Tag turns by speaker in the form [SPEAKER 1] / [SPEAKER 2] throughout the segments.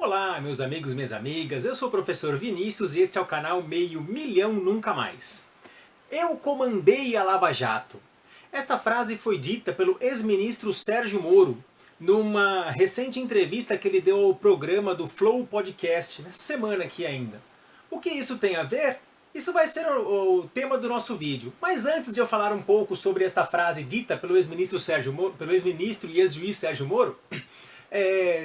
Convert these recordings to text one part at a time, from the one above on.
[SPEAKER 1] Olá, meus amigos e minhas amigas, eu sou o professor Vinícius e este é o canal Meio Milhão Nunca Mais. Eu comandei a Lava Jato. Esta frase foi dita pelo ex-ministro Sérgio Moro numa recente entrevista que ele deu ao programa do Flow Podcast, nessa semana aqui ainda. O que isso tem a ver? Isso vai ser o tema do nosso vídeo. Mas antes de eu falar um pouco sobre esta frase dita pelo ex-ministro e ex-juiz Sérgio Moro,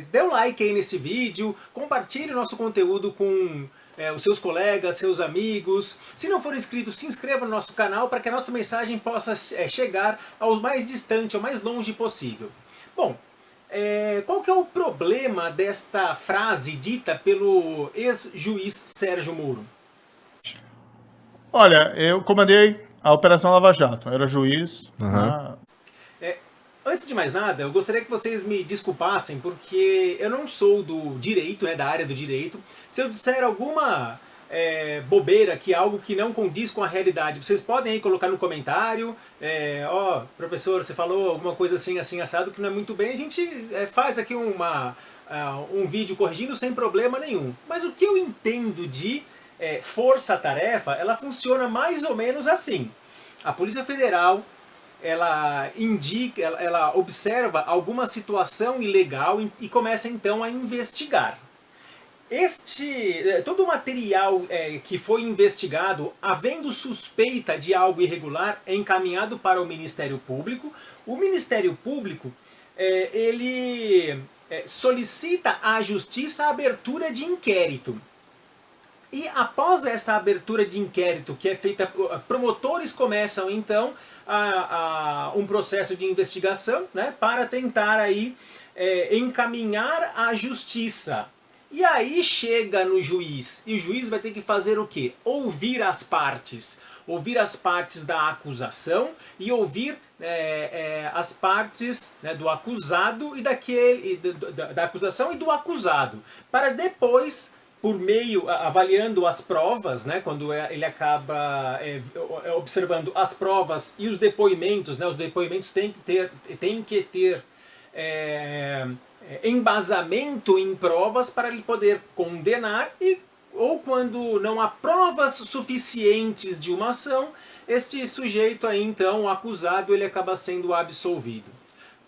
[SPEAKER 1] dê um like aí nesse vídeo, compartilhe o nosso conteúdo com os seus colegas, seus amigos. Se não for inscrito, se inscreva no nosso canal para que a nossa mensagem possa chegar ao mais distante, ao mais longe possível. Bom, qual que é o problema desta frase dita pelo ex-juiz Sérgio Moro?
[SPEAKER 2] Olha, eu comandei a Operação Lava Jato, era juiz. Né?
[SPEAKER 1] Antes de mais nada, eu gostaria que vocês me desculpassem, porque eu não sou do direito, da área do direito. Se eu disser alguma bobeira aqui, algo que não condiz com a realidade, vocês podem aí colocar no comentário. Professor, você falou alguma coisa assim, assim, assado, que não é muito bem. A gente faz aqui um vídeo corrigindo sem problema nenhum. Mas o que eu entendo de força-tarefa, ela funciona mais ou menos assim. A Polícia Federal, ela observa alguma situação ilegal e começa então a investigar. Todo o material que foi investigado, havendo suspeita de algo irregular, é encaminhado para o Ministério Público. O Ministério Público ele solicita à Justiça a abertura de inquérito. E após esta abertura de inquérito que é feita, promotores começam então um processo de investigação, né, para tentar aí encaminhar à justiça. E aí chega no juiz, e o juiz vai ter que fazer o quê? Ouvir as partes da acusação e ouvir as partes, né, do acusado e da acusação e do acusado, para depois, por meio, avaliando as provas, né, quando ele acaba observando as provas e os depoimentos, né, os depoimentos têm que ter embasamento em provas para ele poder condenar, ou quando não há provas suficientes de uma ação, este sujeito aí, então, o acusado, ele acaba sendo absolvido.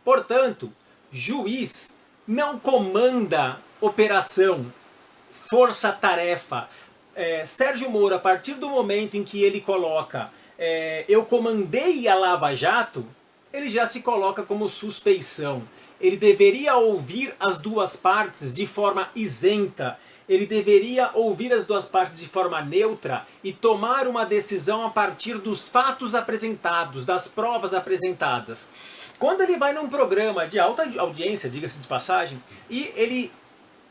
[SPEAKER 1] Portanto, juiz não comanda operação, força-tarefa. Sérgio Moro, a partir do momento em que ele coloca eu comandei a Lava Jato, ele já se coloca como suspeição. Ele deveria ouvir as duas partes de forma isenta, ele deveria ouvir as duas partes de forma neutra e tomar uma decisão a partir dos fatos apresentados, das provas apresentadas. Quando ele vai num programa de alta audiência, diga-se de passagem, e ele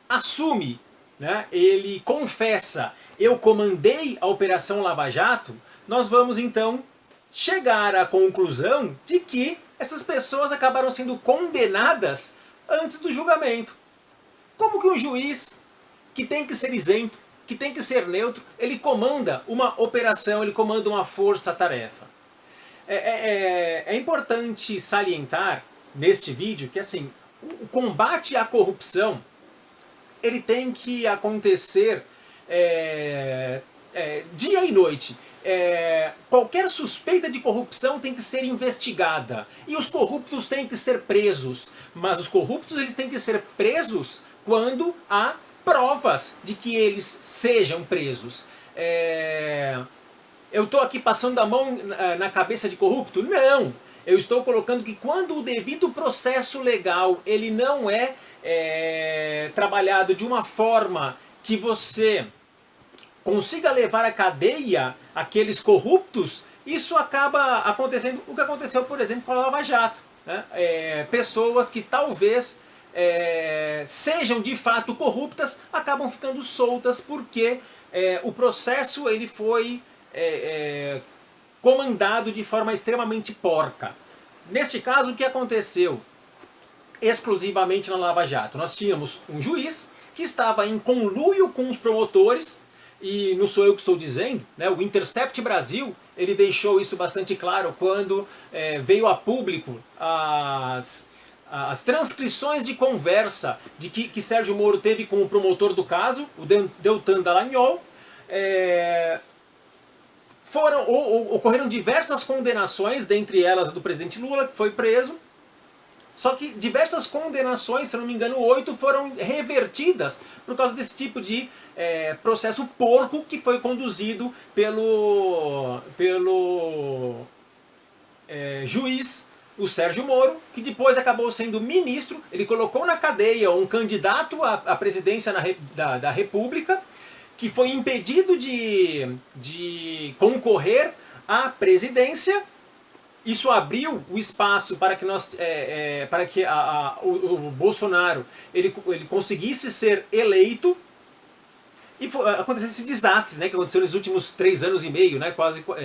[SPEAKER 1] assume, né, ele confessa, eu comandei a Operação Lava Jato, nós vamos então chegar à conclusão de que essas pessoas acabaram sendo condenadas antes do julgamento. Como que um juiz, que tem que ser isento, que tem que ser neutro, ele comanda uma operação, ele comanda uma força-tarefa? É importante salientar neste vídeo que assim, o combate à corrupção, ele tem que acontecer dia e noite. Qualquer suspeita de corrupção tem que ser investigada e os corruptos têm que ser presos, mas os corruptos eles têm que ser presos quando há provas de que eles sejam presos. Eu estou aqui passando a mão na cabeça de corrupto? Não! Eu estou colocando que quando o devido processo legal ele não é trabalhado de uma forma que você consiga levar à cadeia aqueles corruptos, isso acaba acontecendo o que aconteceu, por exemplo, com a Lava Jato. Né? Pessoas que talvez sejam de fato corruptas acabam ficando soltas porque o processo ele foi comandado de forma extremamente porca. Neste caso, o que aconteceu exclusivamente na Lava Jato? Nós tínhamos um juiz que estava em conluio com os promotores, e não sou eu que estou dizendo, né? O Intercept Brasil ele deixou isso bastante claro quando veio a público as transcrições de conversa que Sérgio Moro teve com o promotor do caso, o Deltan Dallagnol. Ocorreram diversas condenações, dentre elas a do presidente Lula, que foi preso. Só que diversas condenações, se não me engano 8, foram revertidas por causa desse tipo de processo porco que foi conduzido pelo juiz, o Sérgio Moro, que depois acabou sendo ministro. Ele colocou na cadeia um candidato à presidência da República, que foi impedido de concorrer à presidência. Isso abriu o espaço para que, o Bolsonaro ele conseguisse ser eleito, e aconteceu esse desastre, né, que aconteceu nesses últimos 3 anos e meio, né,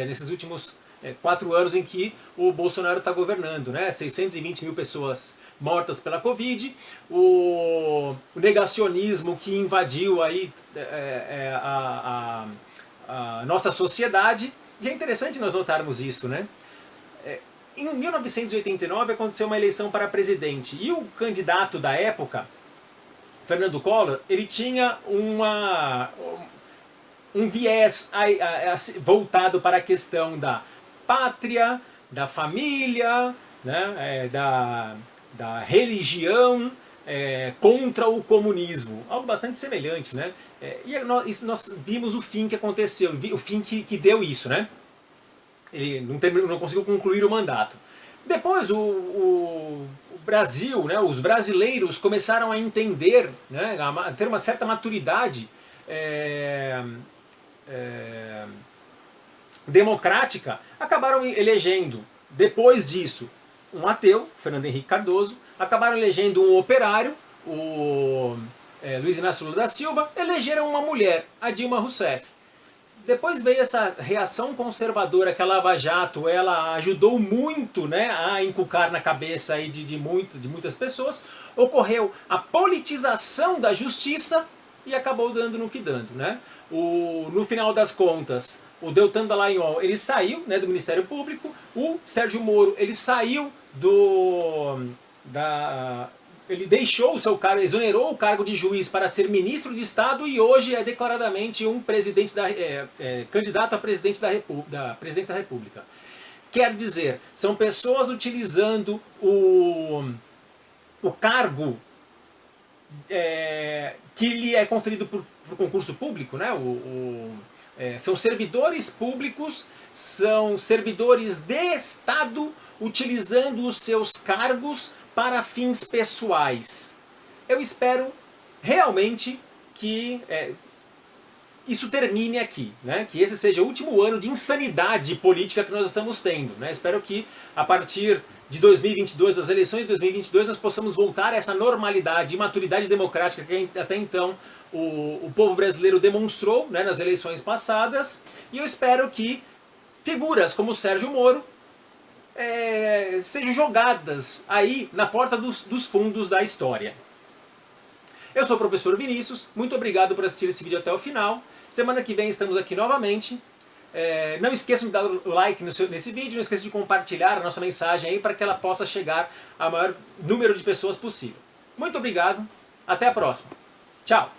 [SPEAKER 1] nesses últimos 4 anos em que o Bolsonaro está governando, né, 620 mil pessoas mortas pela Covid, o negacionismo que invadiu aí a nossa sociedade. E é interessante nós notarmos isso, né? Em 1989 aconteceu uma eleição para presidente e o candidato da época, Fernando Collor, ele tinha um viés voltado para a questão da pátria, da família, né, da religião, contra o comunismo. Algo bastante semelhante, né? E nós vimos o fim que aconteceu, o fim que deu isso, né? Ele não conseguiu concluir o mandato. Depois o Brasil, né, os brasileiros começaram a entender, né, a ter uma certa maturidade democrática, acabaram elegendo, depois disso, um ateu, Fernando Henrique Cardoso, acabaram elegendo um operário, o Luiz Inácio Lula da Silva, elegeram uma mulher, a Dilma Rousseff. Depois veio essa reação conservadora que a Lava Jato ela ajudou muito, né, a inculcar na cabeça aí de muitas pessoas. Ocorreu a politização da justiça e acabou dando no que dando, né? No final das contas, o Deltan Dallagnol ele saiu, né, do Ministério Público, o Sérgio Moro ele saiu ele deixou o seu cargo, exonerou o cargo de juiz para ser ministro de Estado e hoje é declaradamente um presidente candidato a presidente da República. Quer dizer, são pessoas utilizando o cargo que lhe é conferido por concurso público, né? São servidores públicos, são servidores de Estado utilizando os seus cargos para fins pessoais. Eu espero realmente que isso termine aqui, né? Que esse seja o último ano de insanidade política que nós estamos tendo, né? Espero que a partir de 2022, das eleições de 2022, nós possamos voltar a essa normalidade e maturidade democrática que até então o povo brasileiro demonstrou, né, nas eleições passadas. E eu espero que figuras como o Sérgio Moro sejam jogadas aí na porta dos fundos da história. Eu sou o professor Vinícius, muito obrigado por assistir esse vídeo até o final. Semana que vem estamos aqui novamente. Não esqueçam de dar o like nesse vídeo, não esqueçam de compartilhar a nossa mensagem aí para que ela possa chegar ao maior número de pessoas possível. Muito obrigado, até a próxima. Tchau!